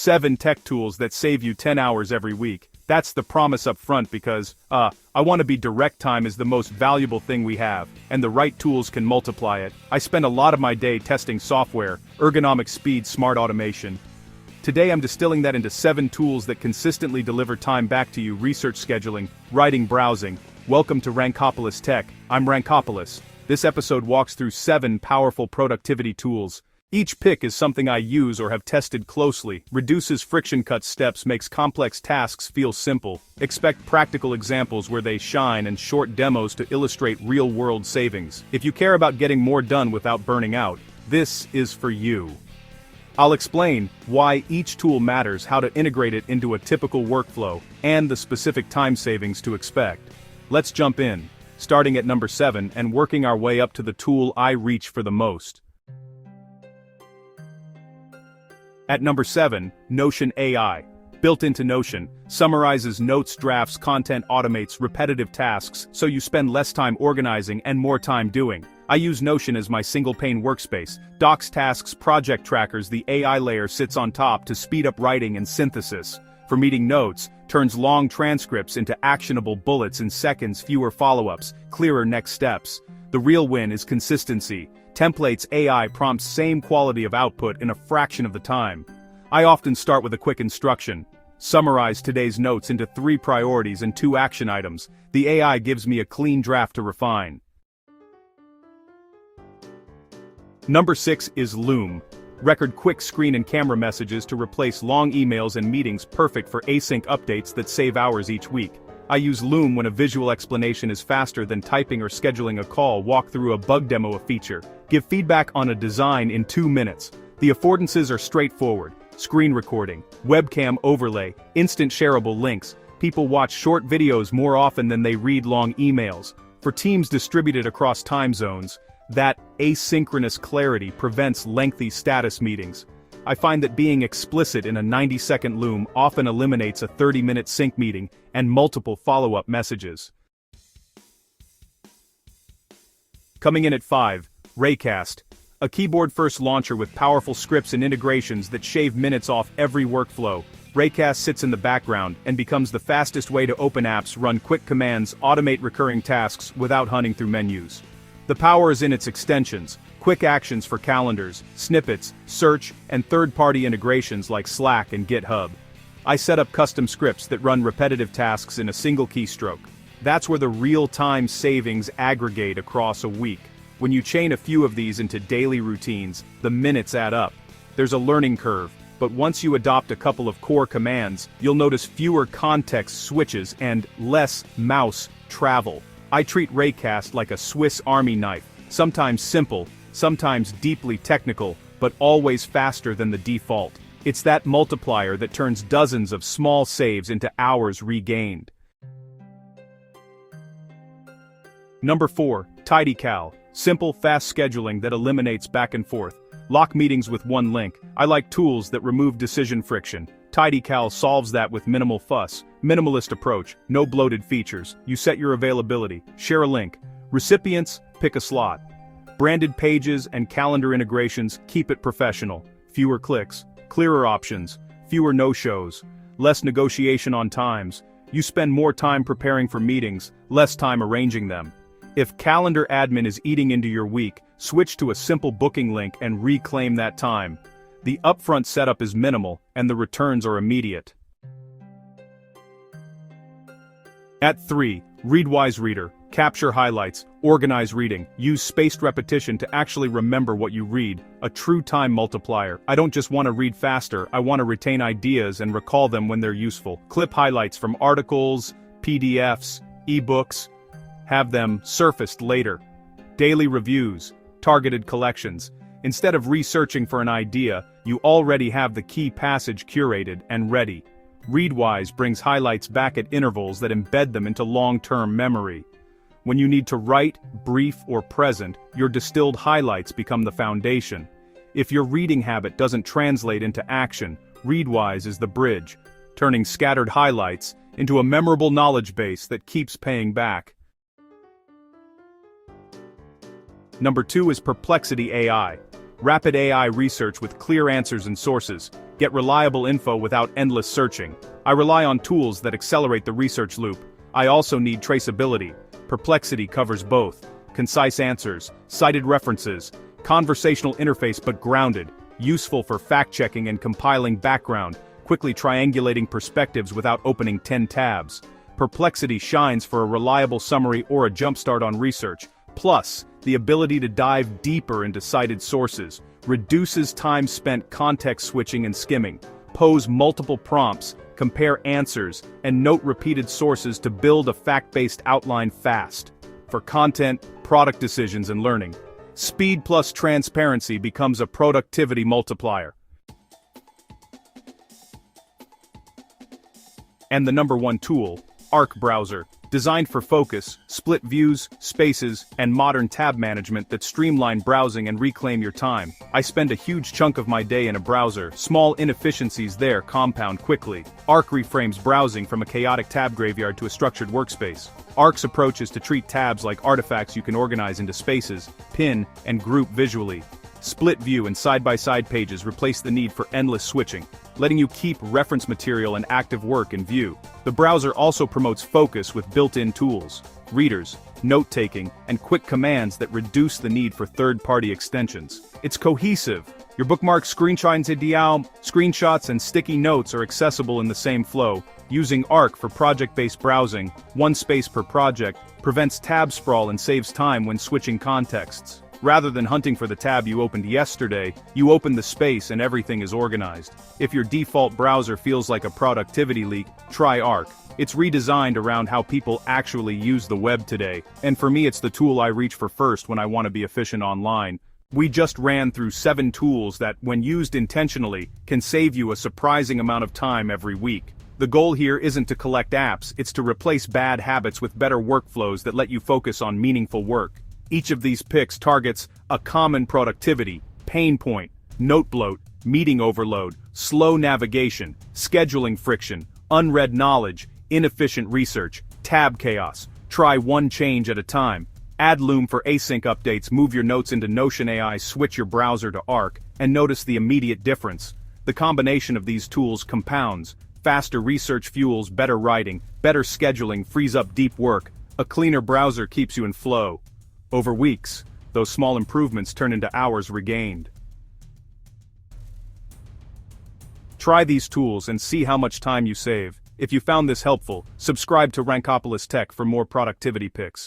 7 tech tools that save you 10 hours every week. That's the promise up front because, I want to be direct. Time is the most valuable thing we have, and the right tools can multiply it. I spend a lot of my day testing software, ergonomic speed, smart automation. Today I'm distilling that into 7 tools that consistently deliver time back to you: research scheduling, writing, browsing. Welcome to Rankopolis Tech. I'm Rankopolis. This episode walks through 7 powerful productivity tools. Each pick is something I use or have tested closely, reduces friction, cuts steps, makes complex tasks feel simple. Expect practical examples where they shine and short demos to illustrate real-world savings. If you care about getting more done without burning out, this is for you. I'll explain why each tool matters, how to integrate it into a typical workflow, and the specific time savings to expect. Let's jump in, starting at number 7 and working our way up to the tool I reach for the most. At number 7, Notion AI. Built into Notion, summarizes notes, drafts, content, automates repetitive tasks so you spend less time organizing and more time doing. I use Notion as my single-pane workspace. Docs, tasks, project trackers. The AI layer sits on top to speed up writing and synthesis. For meeting notes, turns long transcripts into actionable bullets in seconds, fewer follow-ups, clearer next steps. The real win is consistency. Templates, AI prompts, same quality of output in a fraction of the time. I often start with a quick instruction. Summarize today's notes into 3 priorities and 2 action items. The AI gives me a clean draft to refine. Number 6 is Loom. Record quick screen and camera messages to replace long emails and meetings, perfect for async updates that save hours each week. I use Loom when a visual explanation is faster than typing or scheduling a call. Walk through a bug demo, a feature. Give feedback on a design in 2 minutes. The affordances are straightforward. Screen recording, webcam overlay, instant shareable links. People watch short videos more often than they read long emails. For teams distributed across time zones, that asynchronous clarity prevents lengthy status meetings. I find that being explicit in a 90-second Loom often eliminates a 30-minute sync meeting and multiple follow-up messages. Coming in at 5, Raycast. A keyboard-first launcher with powerful scripts and integrations that shave minutes off every workflow. Raycast sits in the background and becomes the fastest way to open apps, run quick commands, automate recurring tasks without hunting through menus. The power is in its extensions. Quick actions for calendars, snippets, search, and third-party integrations like Slack and GitHub. I set up custom scripts that run repetitive tasks in a single keystroke. That's where the real-time savings aggregate across a week. When you chain a few of these into daily routines, the minutes add up. There's a learning curve, but once you adopt a couple of core commands, you'll notice fewer context switches and less mouse travel. I treat Raycast like a Swiss Army knife, sometimes simple, sometimes deeply technical, but always faster than the default. It's that multiplier that turns dozens of small saves into hours regained. Number 4, TidyCal. Simple, fast scheduling that eliminates back and forth. Lock meetings with one link. I like tools that remove decision friction. TidyCal solves that with minimal fuss. Minimalist approach, no bloated features. You set your availability, share a link. Recipients, pick a slot. Branded pages and calendar integrations, keep it professional. Fewer clicks, clearer options, fewer no-shows, less negotiation on times. You spend more time preparing for meetings, less time arranging them. If calendar admin is eating into your week, switch to a simple booking link and reclaim that time. The upfront setup is minimal, and the returns are immediate. At 3, Readwise Reader. Capture highlights, organize reading, use spaced repetition to actually remember what you read, a true time multiplier. I don't just want to read faster, I want to retain ideas and recall them when they're useful. Clip highlights from articles, PDFs, ebooks, have them surfaced later. Daily reviews, targeted collections. Instead of researching for an idea, you already have the key passage curated and ready. Readwise brings highlights back at intervals that embed them into long-term memory. When you need to write, brief, or present, your distilled highlights become the foundation. If your reading habit doesn't translate into action, Readwise is the bridge, turning scattered highlights into a memorable knowledge base that keeps paying back. Number 2 is Perplexity AI. Rapid AI research with clear answers and sources. Get reliable info without endless searching. I rely on tools that accelerate the research loop. I also need traceability. Perplexity covers both. Concise answers, cited references, conversational interface but grounded, useful for fact-checking and compiling background, quickly triangulating perspectives without opening 10 tabs. Perplexity shines for a reliable summary or a jumpstart on research, plus the ability to dive deeper into cited sources, reduces time spent context switching and skimming, pose multiple prompts, compare answers, and note repeated sources to build a fact-based outline fast. For content, product decisions, and learning, speed plus transparency becomes a productivity multiplier. And the number one tool, Arc browser, designed for focus, split views, spaces, and modern tab management that streamline browsing and reclaim your time. I spend a huge chunk of my day in a browser. Small inefficiencies there compound quickly. Arc reframes browsing from a chaotic tab graveyard to a structured workspace. Arc's approach is to treat tabs like artifacts you can organize into spaces, pin, and group visually. Split view and side-by-side pages replace the need for endless switching, letting you keep reference material and active work in view. The browser also promotes focus with built-in tools, readers, note-taking, and quick commands that reduce the need for third-party extensions. It's cohesive. Your bookmarks, screenshots, and sticky notes are accessible in the same flow. Using Arc for project-based browsing, one space per project, prevents tab sprawl and saves time when switching contexts. Rather than hunting for the tab you opened yesterday, you open the space and everything is organized. If your default browser feels like a productivity leak, try Arc. It's redesigned around how people actually use the web today, and for me it's the tool I reach for first when I want to be efficient online. We just ran through 7 tools that, when used intentionally, can save you a surprising amount of time every week. The goal here isn't to collect apps, it's to replace bad habits with better workflows that let you focus on meaningful work. Each of these picks targets a common productivity, pain point, note bloat, meeting overload, slow navigation, scheduling friction, unread knowledge, inefficient research, tab chaos. Try one change at a time. Add Loom for async updates, move your notes into Notion AI, switch your browser to Arc, and notice the immediate difference. The combination of these tools compounds. Faster research fuels better writing, better scheduling frees up deep work, a cleaner browser keeps you in flow. Over weeks, those small improvements turn into hours regained. Try these tools and see how much time you save. If you found this helpful, subscribe to Rankopolis Tech for more productivity picks.